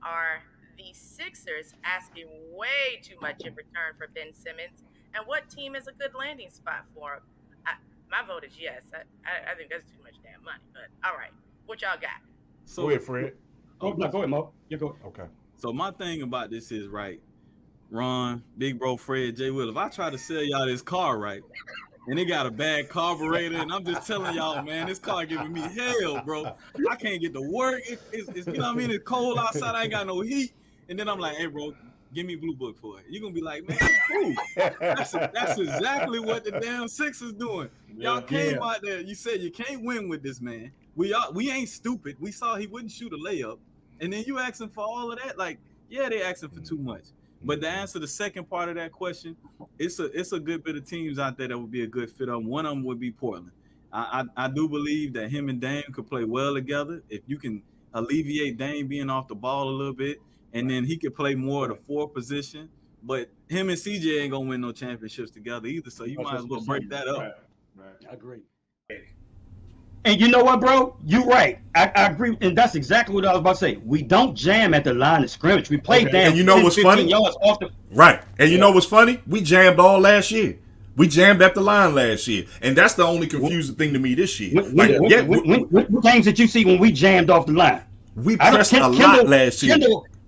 are the Sixers asking way too much in return for Ben Simmons? And what team is a good landing spot for him? My vote is yes. I think that's too much damn money. But all right, what y'all got? Go So, ahead, Fred. okay. Go ahead, Mo. You go. Okay. So my thing about this is right, Ron, Big Bro, Fred, J. Will. If I try to sell y'all this car, right, and it got a bad carburetor, and I'm just telling y'all, man, this car giving me hell, bro. I can't get to work. It's you know what I mean? It's cold outside. I ain't got no heat. And then I'm like, hey, bro, give me Blue Book for it. You're gonna be like, man, cool. That's exactly what the damn Sixers doing. Y'all came out there. You said you can't win with this man. We ain't stupid. We saw he wouldn't shoot a layup, and then you asking for all of that. Like, yeah, they asking for too much. But to answer the second part of that question, it's a good bit of teams out there that would be a good fit on. One of them would be Portland. I do believe that him and Dame could play well together. If you can alleviate Dame being off the ball a little bit, and then he could play more of the four position. But him and CJ ain't gonna win no championships together either. So you might as well break that up. Right. I agree. And you know what, bro? You're right. I agree, and that's exactly what I was about to say. We don't jam at the line of scrimmage. We play down. And you know what's funny? Yards off the... Right. And you know what's funny? We jammed all last year. We jammed at the line last year, and that's the only confusing thing to me this year. What games did you see when we jammed off the line? We pressed a lot last year.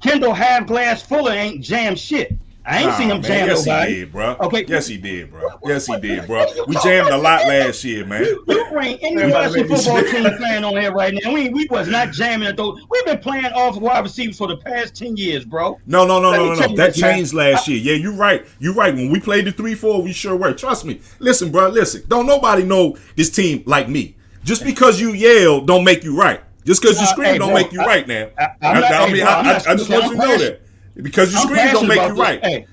Kendall half glass fuller ain't jam shit. I ain't seen him jam yes, nobody. He did, bro. Okay. Yes, he did, bro. Yes, he did, bro. We jammed a lot last year, man. You bring any Russian football team playing on here right now. We was not jamming at those. We've been playing off wide receivers for the past 10 years, bro. No. That changed last year. Yeah, you're right. You're right. When we played the 3-4, we sure were. Trust me. Listen, bro. Listen. Don't nobody know this team like me. Just because you yell don't make you right. Just because you scream don't make you right now. I just want you to know that. Because you scream don't make you right. Hey,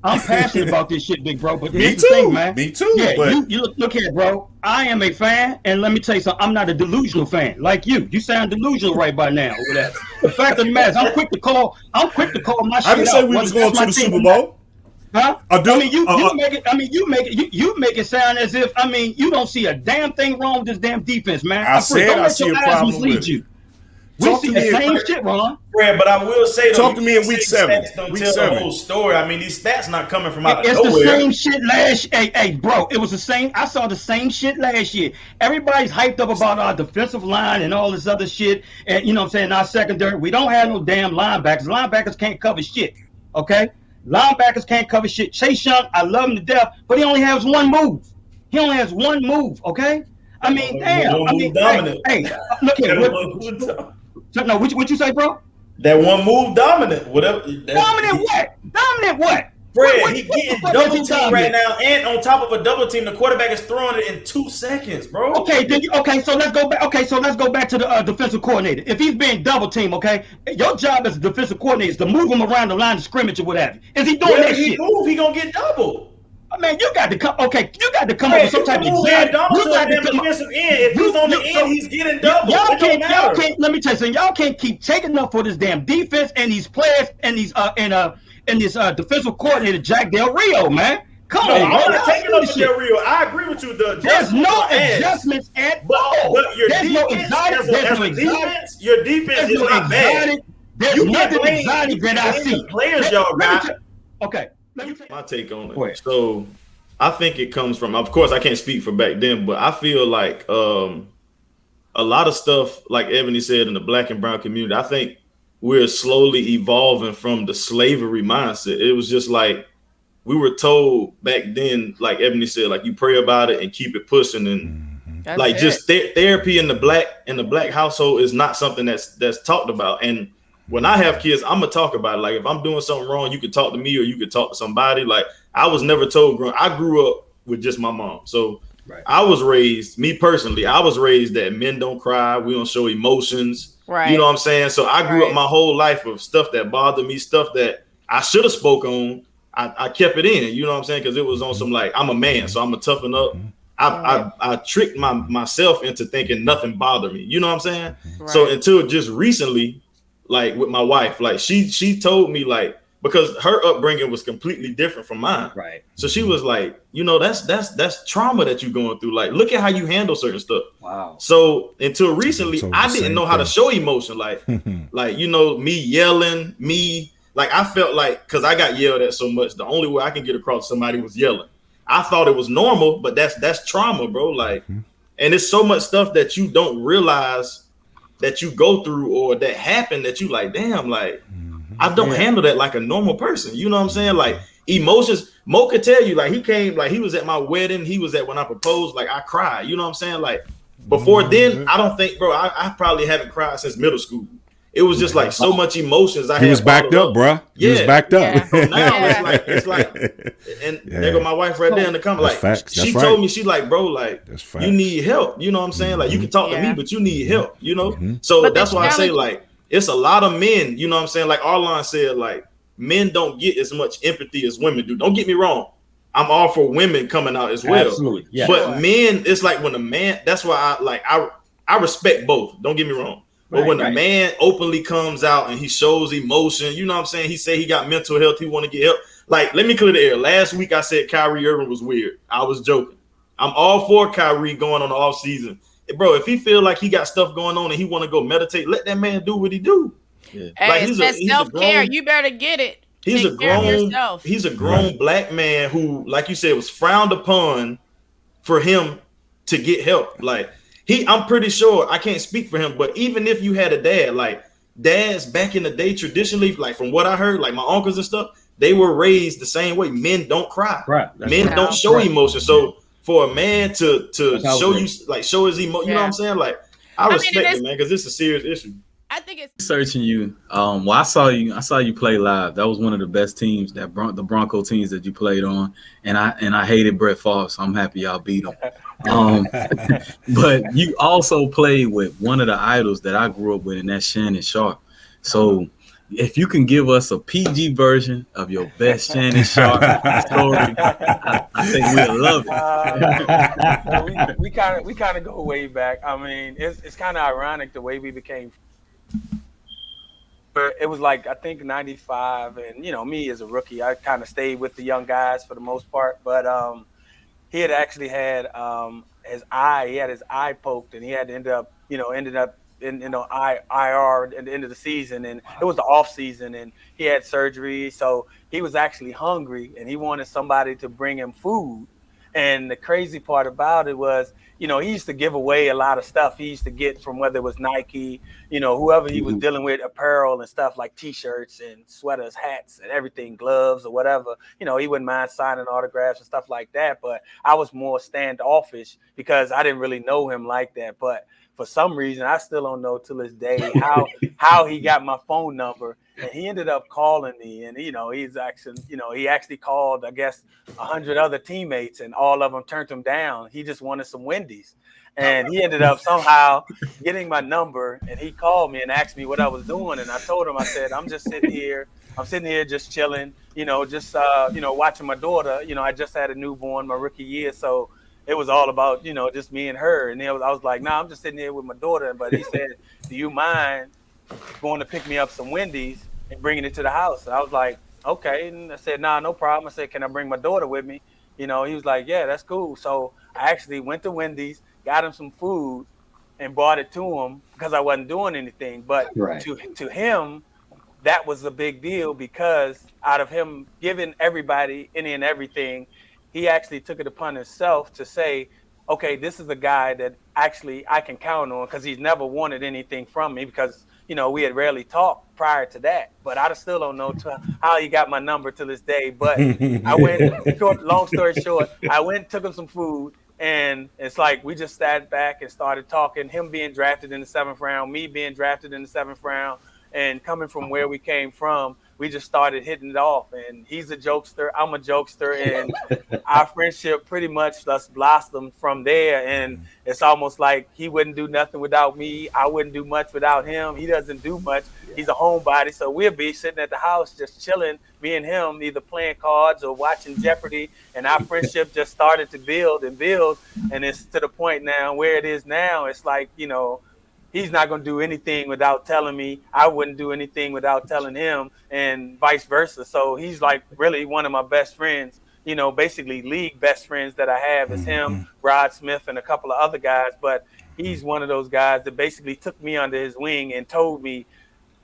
I'm passionate about this shit, big bro. But here's the thing, man. Me too. Yeah, but... you look here, bro. I am a fan, and let me tell you something. I'm not a delusional fan like you. You sound delusional right by now. Or whatever. The fact of the matter is, I'm quick to call my shit out. I didn't say we was going to the Super Bowl. Huh? You make it sound as if you don't see a damn thing wrong with this damn defense, man. I said I see a problem with it. We see the same shit, Ron. Fred, but I will say, talk to me in week 7. Don't tell the whole story. I mean, these stats not coming from out of nowhere. It's the same shit last year. Hey, bro, it was the same. I saw the same shit last year. Everybody's hyped up about our defensive line and all this other shit. And you know what I'm saying? Our secondary, we don't have no damn linebackers. Linebackers can't cover shit. Okay? Linebackers can't cover shit. Chase Young, I love him to death, but he only has one move. He only has one move. Okay? I mean, damn. Hey, look here. No, what you say, bro? That one move dominant. Whatever. Dominant what? Dominant what? Fred, he getting double team right now, and on top of a double team, the quarterback is throwing it in 2 seconds, bro. Okay, so let's go back. Okay, so let's go back to the defensive coordinator. If he's being double team, okay, your job as a defensive coordinator is to move him around the line of scrimmage or whatever. Is he doing that shit? Move, he gonna get double. Man, you got to come. Okay, you got to come up with some type of example. You got to defensive end. If he's on the end, he's getting double. Y'all can't. Let me tell you something. Y'all can't keep taking up for this damn defense and these players and these and this defensive coordinator Jack Del Rio, man. Come on, I'm not taking up for Del Rio. I agree with you. There's no adjustments at all. But your defense, your defense is not bad. There's nothing exotic that I see. Players y'all got. Okay. My take on it. So I think it comes from, of course, I can't speak for back then, but I feel like a lot of stuff, like Ebony said, in the black and brown community, I think we're slowly evolving from the slavery mindset. It was just like we were told back then, like Ebony said, like you pray about it and keep it pushing, and just therapy in the black household is not something that's talked about. And when I have kids, I'm gonna talk about it. Like if I'm doing something wrong, you can talk to me or you can talk to somebody. Like I was never told. I grew up with just my mom, so I was raised. Me personally, I was raised that men don't cry, we don't show emotions. Right. You know what I'm saying? So I grew up my whole life of stuff that bothered me, stuff that I should have spoke on. I kept it in. You know what I'm saying? Because it was on some like I'm a man, so I'm gonna toughen up. I tricked myself into thinking nothing bothered me. You know what I'm saying? Right. So until just recently. Like with my wife, like she told me like because her upbringing was completely different from mine. Right. So she was like, that's trauma that you're going through. Like, look at how you handle certain stuff. Wow. So until recently, I didn't same know how to thing. show emotion. Like me yelling, like I felt like, because I got yelled at so much, the only way I can get across somebody was yelling. I thought it was normal, but that's trauma, bro. Like, and it's so much stuff that you don't realize that you go through or that happened that you like, damn, like I don't handle that like a normal person. You know what I'm saying? Like emotions. Mo could tell you, like he came, like he was at my wedding. He was at when I proposed. Like I cried. You know what I'm saying? Like before then, I don't think, bro. I probably haven't cried since middle school. It was just like so much emotions. He was backed up, bro. He was backed up. So now it's like, and there go my wife right there in the comment. Like facts. she told me, she like, bro, like you need help. You know what I'm saying? Like you can talk to me, but you need help. You know. So But that's why I say like it's a lot of men. You know what I'm saying? Like Arlon said, like men don't get as much empathy as women do. Don't get me wrong. I'm all for women coming out as well. Absolutely. Yeah. But men, it's like when a man. That's why I respect both. Don't get me wrong. But when a man openly comes out and he shows emotion, you know what I'm saying? He say he got mental health, he want to get help. Like, let me clear the air. Last week I said Kyrie Irving was weird. I was joking. I'm all for Kyrie going on the off season. Bro, if he feel like he got stuff going on and he want to go meditate, let that man do what he do. Yeah. Hey, like he's self-care. You better get it. He's a grown black man who, like you said, was frowned upon for him to get help. Like, I'm pretty sure, I can't speak for him, but even if you had a dad, like dads back in the day, traditionally, like from what I heard, like my uncles and stuff, they were raised the same way. Men don't cry. Men don't show emotion. So for a man to show you, like show his emotion, you know what I'm saying? Like I respect it, man, because it's a serious issue. I think it's researching you. Well, I saw you play live. That was one of the best teams, the Bronco teams that you played on, and I hated Brett Favre, so I'm happy y'all beat him. But you also played with one of the idols that I grew up with, and that's Shannon Sharp. So if you can give us a PG version of your best Shannon Sharp story, I think we'll love it. We kind of go way back. I mean, it's kind of ironic the way we became. But it was like, I think 95, and me as a rookie, I kind of stayed with the young guys for the most part. But he had actually had his eye poked, and he had ended up in IR at the end of the season, and it was the off season, and he had surgery, so he was actually hungry, and he wanted somebody to bring him food. And the crazy part about it was, he used to give away a lot of stuff. He used to get from whether it was Nike, whoever he was dealing with, apparel and stuff like T-shirts and sweaters, hats and everything, gloves or whatever. He wouldn't mind signing autographs and stuff like that. But I was more standoffish because I didn't really know him like that. But for some reason, I still don't know to this day how he got my phone number. And he ended up calling me, and he's actually, he actually called, I guess, 100 other teammates, and all of them turned him down. He just wanted some Wendy's, and he ended up somehow getting my number. And he called me and asked me what I was doing, and I told him, I said, I'm just sitting here. I'm sitting here just chilling, just watching my daughter. I just had a newborn my rookie year, so it was all about just me and her. And I was like, nah, I'm just sitting here with my daughter. But he said, do you mind going to pick me up some Wendy's and bringing it to the house? And I was like, okay. And I said, nah, no problem. I said, can I bring my daughter with me? He was like, yeah, that's cool. So I actually went to Wendy's, got him some food, and brought it to him because I wasn't doing anything. But to him, that was a big deal because out of him giving everybody any and everything, he actually took it upon himself to say, okay, this is a guy that actually I can count on because he's never wanted anything from me because, we had rarely talked prior to that. But I still don't know how he got my number to this day. But I went, long story short, I went, took him some food, and it's like we just sat back and started talking, him being drafted in the 7th round, me being drafted in the 7th round, and coming from where we came from, we just started hitting it off. And he's a jokester, I'm a jokester, and our friendship pretty much just blossomed from there. And it's almost like he wouldn't do nothing without me. I wouldn't do much without him. He doesn't do much. He's a homebody. So we'll be sitting at the house just chilling, me and him, either playing cards or watching Jeopardy. And our friendship just started to build and build. And it's to the point now where it is now. It's like, he's not going to do anything without telling me. I wouldn't do anything without telling him, and vice versa. So he's like really one of my best friends. You know, basically league best friends that I have is him, Rod Smith, and a couple of other guys. But he's one of those guys that basically took me under his wing and told me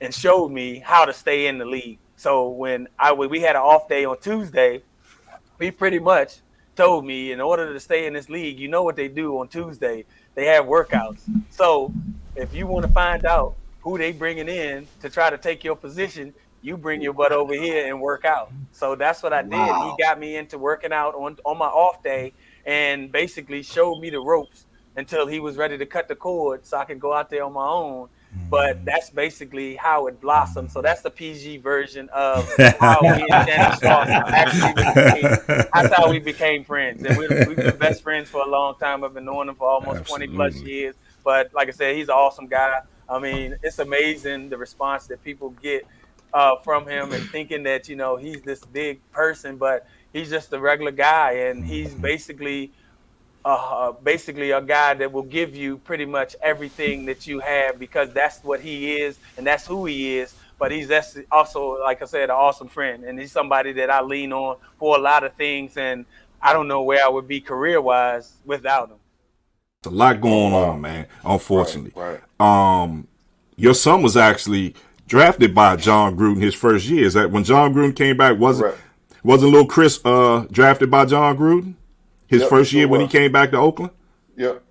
and showed me how to stay in the league. So when we had an off day on Tuesday, he pretty much told me, in order to stay in this league, you know what they do on Tuesday? They have workouts. So if you want to find out who they bringing in to try to take your position, you bring your butt over here and work out. So that's what I did. He got me into working out on my off day and basically showed me the ropes until he was ready to cut the cord so I could go out there on my own. But that's basically how it blossomed. So that's the PG version of how me and Shannon Sharp actually became. That's how we became friends, and we've been best friends for a long time. I've been knowing him for almost 20 plus years. But like I said, he's an awesome guy. I mean, it's amazing the response that people get from him, and thinking that he's this big person, but he's just a regular guy, and he's basically a guy that will give you pretty much everything that you have, because that's what he is and that's who he is. But that's also, like I said, an awesome friend, and he's somebody that I lean on for a lot of things, and I don't know where I would be career-wise without him. There's a lot going on, man, unfortunately. Right. Your son was actually drafted by John Gruden his first year. Is that when John Gruden came back? Wasn't little Chris drafted by John Gruden? His first year when he came back to Oakland? Yep.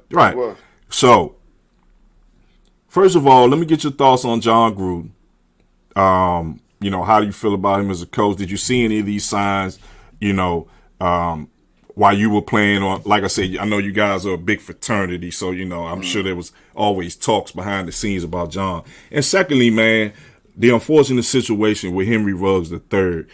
Right. So, first of all, let me get your thoughts on John Gruden. How do you feel about him as a coach? Did you see any of these signs, while you were playing on? Like I said, I know you guys are a big fraternity, so, I'm sure there was always talks behind the scenes about John. And secondly, man, the unfortunate situation with Henry Ruggs III.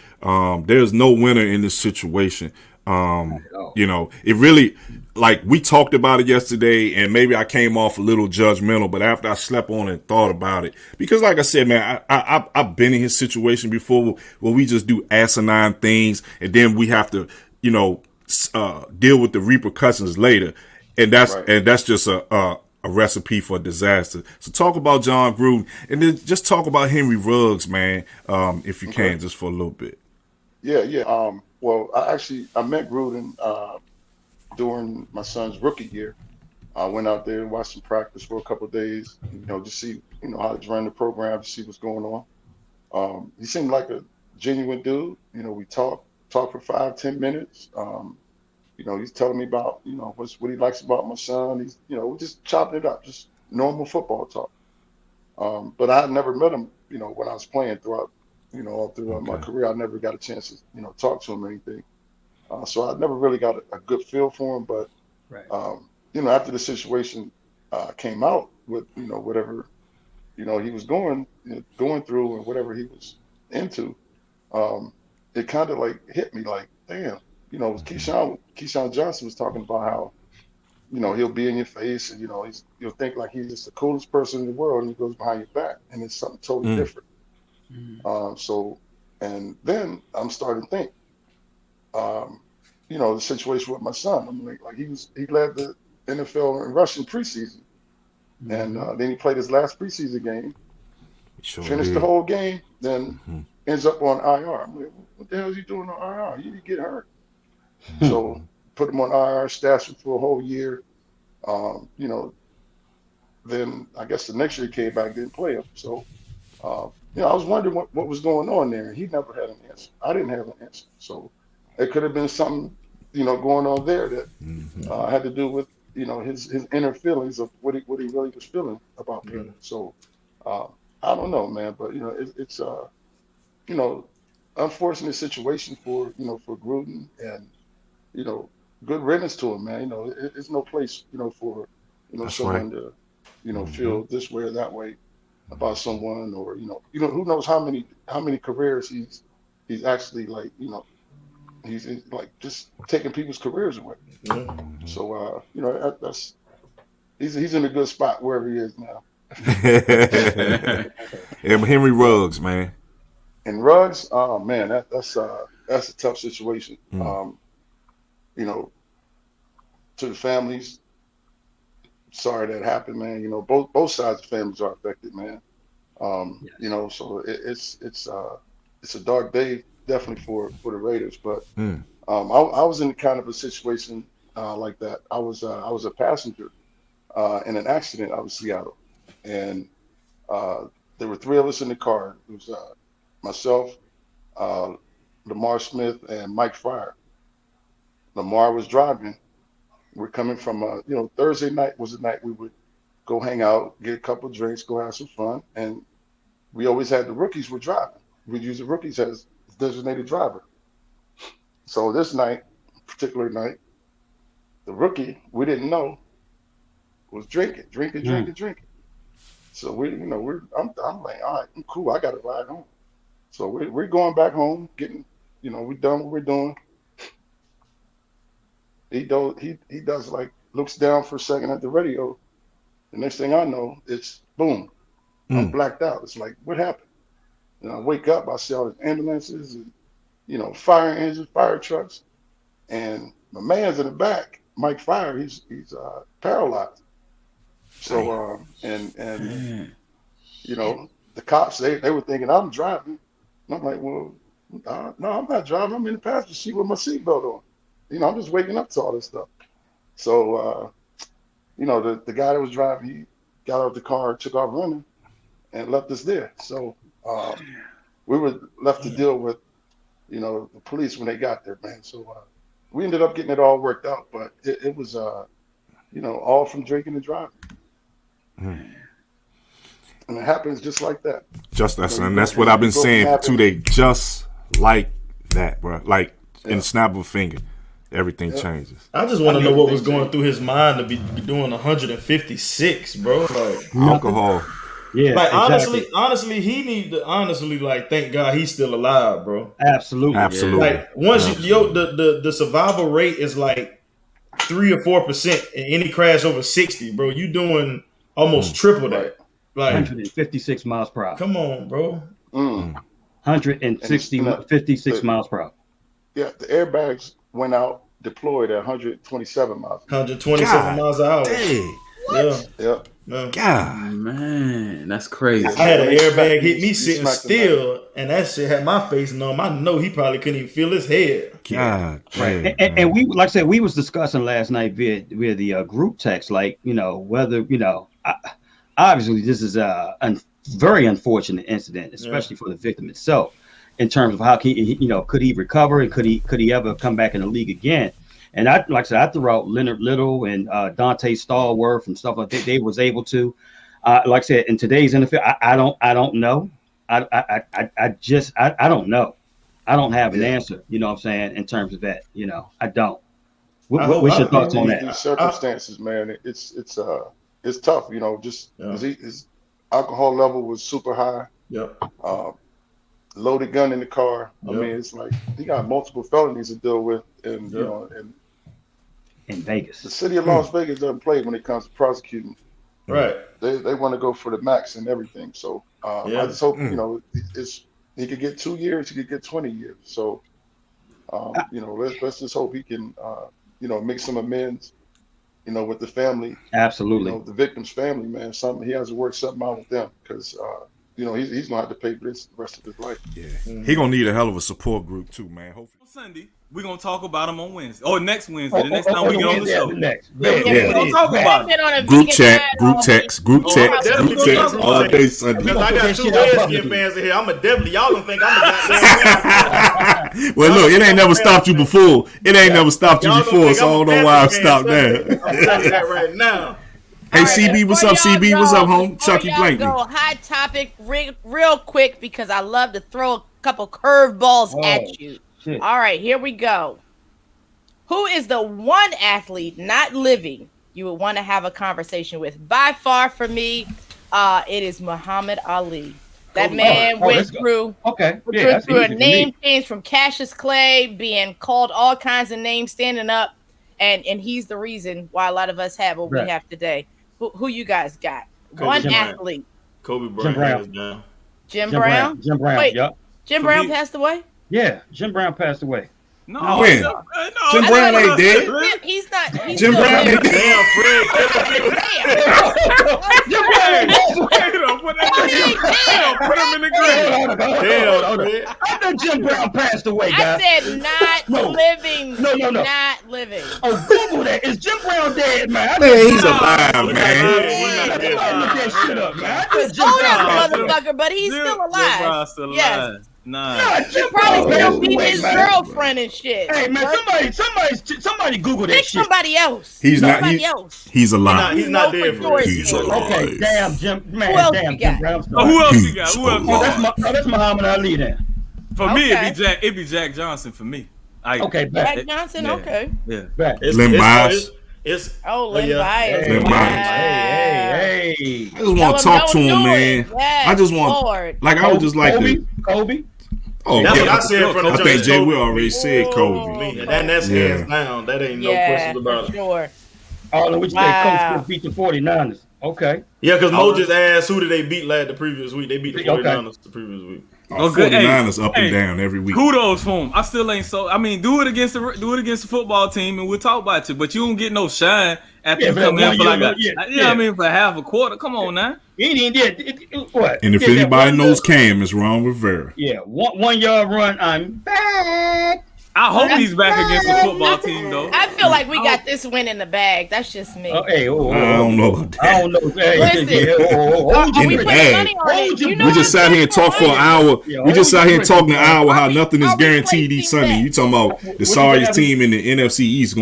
There's no winner in this situation. It really, like, we talked about it yesterday, and maybe I came off a little judgmental, but after I slept on it and thought about it, because like I said, man, I've been in his situation before where we just do asinine things, and then we have to, deal with the repercussions later. And that's just a recipe for disaster. So talk about John Gruden, and then just talk about Henry Ruggs, man, if you can, just for a little bit. Yeah. Well, I met Gruden during my son's rookie year. I went out there and watched him practice for a couple of days, to see, how to run the program, to see what's going on. He seemed like a genuine dude. We talked for 5-10 minutes. He's telling me about, what he likes about my son. He's, we just chopping it up, just normal football talk. But I had never met him, when I was playing throughout my career. I never got a chance to, talk to him or anything. So I never really got a good feel for him. But, after the situation came out with, whatever, he was going through and whatever he was into, it kind of like hit me like, damn, Keyshawn Johnson was talking about how, he'll be in your face and, you'll think like he's just the coolest person in the world, and he goes behind your back and it's something totally different. And then I'm starting to think, the situation with my son. I'm like he led the NFL in rushing preseason, and then he played his last preseason game, finished the whole game, then ends up on IR. I'm like, what the hell is he doing on IR? He didn't get hurt. So put him on IR, stashed him for a whole year. Then I guess the next year he came back, didn't play him. So. I was wondering what was going on there. He never had an answer. I didn't have an answer. So it could have been something, going on there that had to do with, his inner feelings of what he really was feeling about me. So I don't know, man. But it's unfortunate situation for for Gruden, and good riddance to him, man. It's no place for someone to feel this way or that way about someone, or who knows how many careers he's actually like he's like just taking people's careers away. So that's he's in a good spot wherever he is now. And Henry Ruggs, man. And Ruggs, oh man, that's a tough situation. To the families, sorry that happened, man. You know, both sides of families are affected, man. Yes. You know, so it's a dark day definitely for the Raiders. But Mm. I was in kind of a situation like that. I was a passenger in an accident out of Seattle, and uh, there were three of us in the car. It was myself, uh, Lamar Smith, and Mike Fryer. Lamar was driving. We're coming from Thursday night was the night we would go hang out, get a couple drinks, go have some fun, and we always had the rookies were driving. We'd use the rookies as designated driver. So this night, particular night, the rookie we didn't know was Mm. drinking. So I'm like, all right, I'm cool. I got to ride home. So we're going back home, getting, we done what we're doing. He does like looks down for a second at the radio. The next thing I know, it's boom. I'm Mm. blacked out. It's like, what happened? And I wake up, I see all these ambulances and fire engines, fire trucks, and my man's in the back, Mike Fire. He's paralyzed. So and Man. the cops they were thinking I'm driving. And I'm like, well, no, I'm not driving. I'm in the passenger seat with my seatbelt on. I'm just waking up to all this stuff. So the guy that was driving, he got out of the car, took off running, and left us there. So we were left to deal with the police when they got there, man. So we ended up getting it all worked out, but it was all from drinking and driving. Mm. And it happens just like that. And that's what I've been saying for 2 days. Just like that, bro. Like in snap of a finger, everything changes. I just want to know what was going through his mind to be doing 156, bro. Like alcohol. Yeah, like exactly. honestly, he need to like thank God he's still alive, bro. Absolutely. Like once the survival rate is like 3 or 4% in any crash over 60, bro. You doing almost triple that. Like 156 miles per hour. Come on, bro. 56 miles per hour. Yeah, the airbags went out deployed at 127 miles. 127 miles an hour. Dang. Yeah. God, man, that's crazy. I had an airbag hit me sitting still, and that shit had my face numb. I know he probably couldn't even feel his head. God, right. And we, like I said, we was discussing last night via the group text, like whether obviously this is a very unfortunate incident, especially for the victim itself, in terms of how could he recover and could he ever come back in the league again. And I threw out Leonard Little and Dante Stallworth and stuff like that. They was able to, like I said, in today's NFL, I don't know. I don't know. I don't have an answer. You know what I'm saying, in terms of that. I don't. What's your thoughts on that? These circumstances, man, it's tough. Just his alcohol level was super high. Yep. Loaded gun in the car. I mean, it's like he got multiple felonies to deal with, and and in Vegas, the city of Las Vegas doesn't play when it comes to prosecuting. Right. They want to go for the max and everything. So I just hope he could get 2 years. He could get 20 years. So let's just hope he can make some amends. With the family. Absolutely. The victim's family, man. He has to work something out with them because. He's gonna have to pay for this the rest of his life. Yeah, he gonna need a hell of a support group too, man. Hopefully Sunday we're gonna talk about him on Wednesday. Next Wednesday. The next time we get on the show. We're gonna talk about him. Group text, all day Sunday. Because I got 2 Redskin fans in here. Y'all gonna think I'm a goddamn. Well, look, it ain't never stopped you before. It ain't never stopped you before, so I don't know why I've stopped there. I'm telling that right now. Hey, CB, what's up, CB? What's up, home? Chucky Blankley. Go hot topic real quick because I love to throw a couple curveballs at you. Shit. All right, here we go. Who is the one athlete not living you would want to have a conversation with? By far, for me, it is Muhammad Ali. That man went through a name change from Cassius Clay, being called all kinds of names, standing up, and he's the reason why a lot of us have what we have today. Who you guys got? One athlete. Kobe Bryant. Jim Brown. Jim Brown. Wait, Jim Brown passed away? Yeah, Jim Brown passed away. No, When? no, Jim Brown ain't dead. He's not. He's Jim still Brown living. ain't dead. Damn, Fred. Jim Brown. Put him in the grave. Damn, Fred. I know Jim Brown passed away, I guys. said not No. living. No. Not living. Oh, Google that. Is Jim Brown dead, man? Man, he's alive, man. Somebody look that shit up, man. I know Jim Old Brown. ass motherfucker, but he's still alive. Brown's still Yes. alive. Nah. Nah, Jim Probably Brown still passed beating away, his man. girlfriend and shit. Hey, man, What? somebody Google that Pick shit. somebody else. He's not. Somebody else. He's alive. He's not You know dead, for sure Fred. He's dead. alive. Okay, damn, Jim, man, Who else damn, you Jim got? Brown. Who else you got? Who else? Oh, that's Muhammad Ali then. For me, Okay. it'd be Jack Johnson for me. Okay, back. Jack Johnson. Yeah. Okay. Yeah. Back. Lim Bias. It's Oh, Lynn yeah. Bias. Lynn Wow. Bias. Hey. I just want to talk to him, man. Yes, I just want, Lord. like, I would just like to. Kobe. Oh, That's yeah. what I said from the I jump. think Jay Will already said Kobe. Me. And that's Yeah. hands down. That ain't no Yeah, questions about for it. sure. Oh, no, which Wow. day Coach beat the 49ers. Okay. Yeah, because Mo just asked who did they beat the previous week. They beat the Okay. 49ers the previous week. Oh, good. 49ers up and Hey, down every week. Kudos for him. I still ain't so. I mean, do it against the football team, and we'll talk about you. But you don't get no shine after Yeah, you for come that in one for like year, a. yeah. I mean, for half a quarter. Come on now. He didn't did what? And if Did that anybody one knows little- Cam, it's wrong with Vera. Yeah, 1 yard run. I'm back. I hope he's back against the football team, though. I feel like we got this win in the bag. That's just me. Hey, I don't know about I that. don't know. Hey, Listen. hold Are in we the putting bag. money on it? You know We just what? sat here and talked for an hour. Yeah, We just sat here and talking an hour how Are we- nothing is are we guaranteed each placing Sunday. You bets? talking about the sorriest team in the NFC East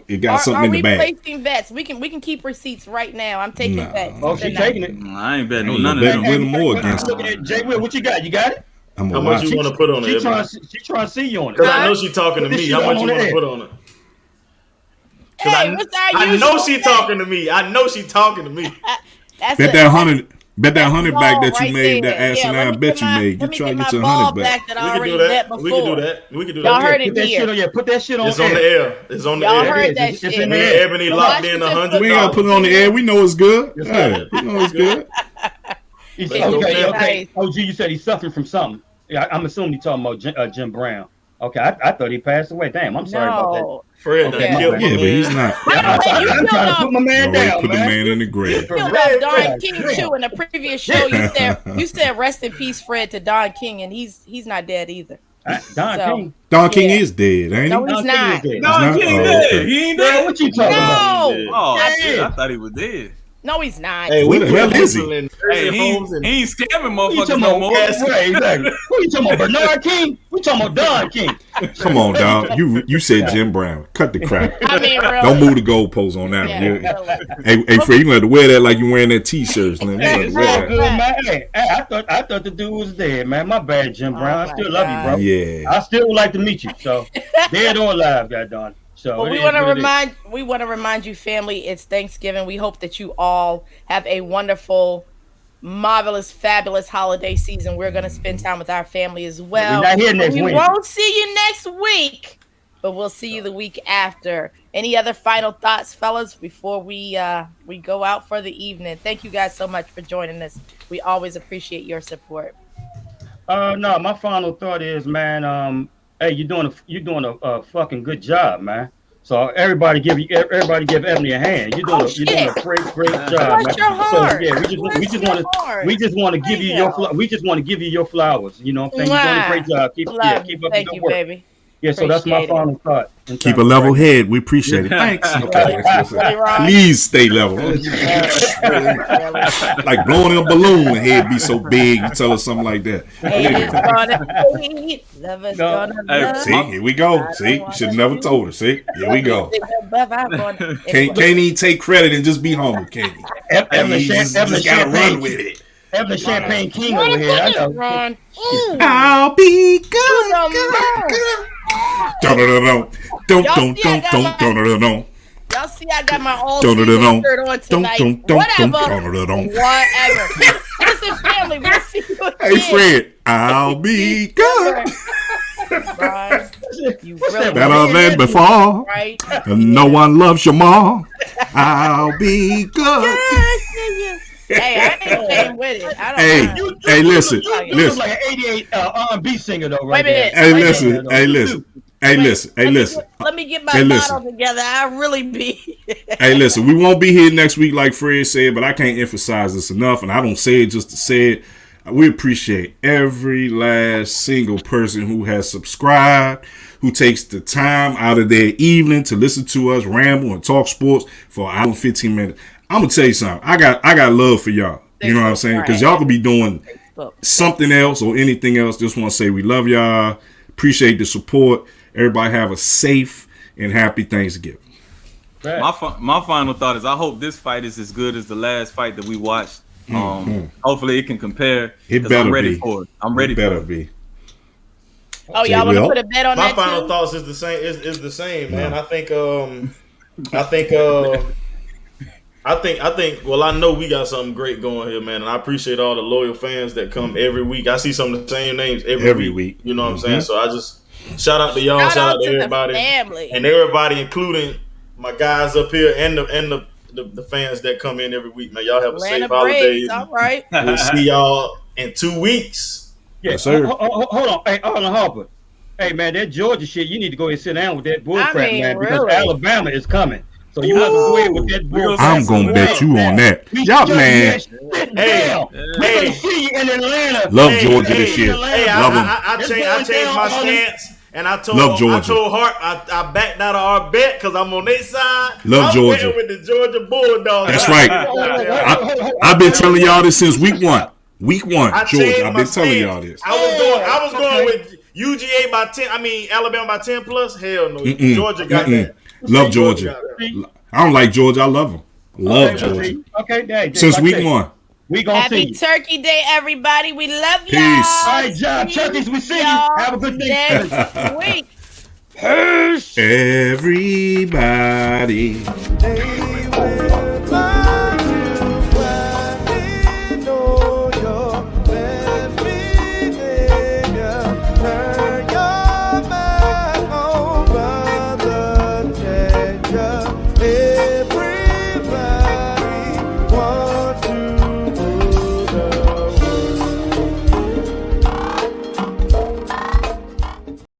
it got something Are in the we bag. placing bets? We can keep receipts right now. I'm taking Nah. bets. Oh, she tonight. taking it. I ain't betting I on ain't none of bet them. on win more against Look at Jay Will. What you got? You got it? I'm How gonna much watch you it. want to put on She it? trying to see you on it. Because I know she talking to Put this me. shit How much on you the want to air. put on it? Hey, I what's our know usual she bet? talking to me. I know she talking to me. That's Bet a- that 100. Bet that that's 100 back ball that you right made. there. That Yeah, let asinine me bet get you my- made. let You me try to get get my your ball 100 back. back that I We can already do bet that. before. We can do that. We can do Y'all that. heard it Put that here. shit on. Yeah, put that shit on It's on the air. air. It's on the Y'all air. heard It that is. It's shit. in Me there. and Ebony locked in Washington We ain't gotta $100. put it on the air. We know it's good. Yeah, we know it's good. He Let's said, go, okay, Cam. okay. OG, you said he's suffering from something. Yeah, I'm assuming you're talking about Jim Brown. Okay, I thought he passed away. Damn, I'm sorry about that. No. Fred Okay, done my killed bad. my Yeah, but he's man. not. I'm trying to put my man Already down, put the man. man in the grave. You killed Red, Don red, King red. too. In a previous show, you said rest in peace, Fred, to Don King, and he's not dead either. Don So- King. Don King Yeah. is dead, ain't he? No, he's Don King not. is dead. No, not? he ain't Oh, dead. okay. He ain't Girl, dead. what you talking about? No, Oh Yeah. shit! I thought he was dead. no, he's not. Hey, Where we the hell put is he? people in Hey, nursing he homes and ain't scamming Who you motherfuckers talking no about? more. Right, exactly. Who you talking about? Bernard King? We talking about Don King. Come on, dog. You said Jim Brown. Cut the crap. I mean, really. Don't move the goalposts on that Yeah, one. really. Hey, Fred, you gonna have to wear that like you wearing that T-shirt. Man. You Hey, gonna it's wear all that. good, man. Hey, I thought the dude was dead, man. My bad, Jim Brown. I my still love you, bro. Yeah. I still would like to meet you. So, dead or alive, goddamn. So, Well, it we is want to what it is. remind you, family. It's Thanksgiving. We hope that you all have a wonderful, marvelous, fabulous holiday season. We're going to spend time with our family as well. We're not here next we Wednesday. won't see you next week, but we'll see you the week after. Any other final thoughts, fellas, before we go out for the evening? Thank you guys so much for joining us. We always appreciate your support. No, my final thought is, man, hey, you're doing a fucking good job, man. So everybody give Ebony a hand. You're doing a great job, Bless man. your heart. So yeah, we just want to give you your flowers. You know what I'm saying? You're doing a great job. Keep up the Thank good you, work. baby. Yeah, so that's my Appreciate it. final thought. in Keep a terms of level right head. We appreciate it. Thanks. Okay. Really, Ron? Please stay level. Really. Like blowing a balloon, the head be so big. You tell us something like that. Hate is gonna hate, love is No. gonna Hey, love. See, here we go. See, you should have never told her. See, here we go. Can't even take credit and just be humble, can't he? Evelyn You just gotta Champagne, run with it. Evelyn Champagne King over here. I know. Ron. Ooh. I'll be good. Y'all see, I got my all season shirt on tonight. Whatever. Listen, family, we'll see you again. Hey, Fred, I'll be good. Ron, you really Better than before. right. And no one loves you more. I'll be good. Hey, I ain't playing with it. I don't Hey, mind. hey, listen, You look listen. like an 88 R&B singer though, Wait right a minute. there. Hey, Wait a listen, minute. hey, listen. Hey, listen. Hey, listen. Let me get my Hey, listen. bottle together. I really be. Hey, listen. We won't be here next week, like Fred said, but I can't emphasize this enough, and I don't say it just to say it. We appreciate every last single person who has subscribed, who takes the time out of their evening to listen to us ramble and talk sports for an hour and 15 minutes. I'm gonna tell you something. I got love for y'all. You know what I'm saying? Because y'all could be doing something else or anything else. Just want to say we love y'all. Appreciate the support. Everybody have a safe and happy Thanksgiving. My final thought is I hope this fight is as good as the last fight that we watched. Hopefully it can compare. It better I'm ready be. for it. I'm ready. It better be. Oh, y'all want to put a bet on My that final too? thoughts is the same. Is the same, man. No. I think. Well, I know we got something great going here, man, and I appreciate all the loyal fans that come every week. I see some of the same names every week. You know what I'm saying? So I just shout out to y'all, shout out to everybody, family, and everybody, including my guys up here and the fans that come in every week, man. Y'all have a safe holidays. All right. We'll see y'all in 2 weeks. Yeah, yes, sir. Hold on. Hey, Arnold Harper. Hey, man, that Georgia shit, you need to go ahead and sit down with that bullcrap, man, because Alabama is coming. So you have to go ahead with that bullcrap. I'm going to bet you on that. Y'all, man. We're going to see you in Atlanta. Love Georgia this year. Love them. I changed my stance. And I told Georgia. Hart I backed out of our bet because I'm on their side. Love Georgia. I'm with the Georgia Bulldogs. That's right. I've been telling y'all this since week one. Week one, Georgia. I've been telling y'all this. I was going with UGA by 10. I mean Alabama by 10 plus. Hell no. Georgia got that. Love Georgia. I don't like Georgia. I love them. Love Georgia. Okay, since week one. We gonna Happy see Turkey Day, everybody. We love y'all. Peace. All right, John. Turkeys, we see you. Have a good day. Next week. Everybody. They will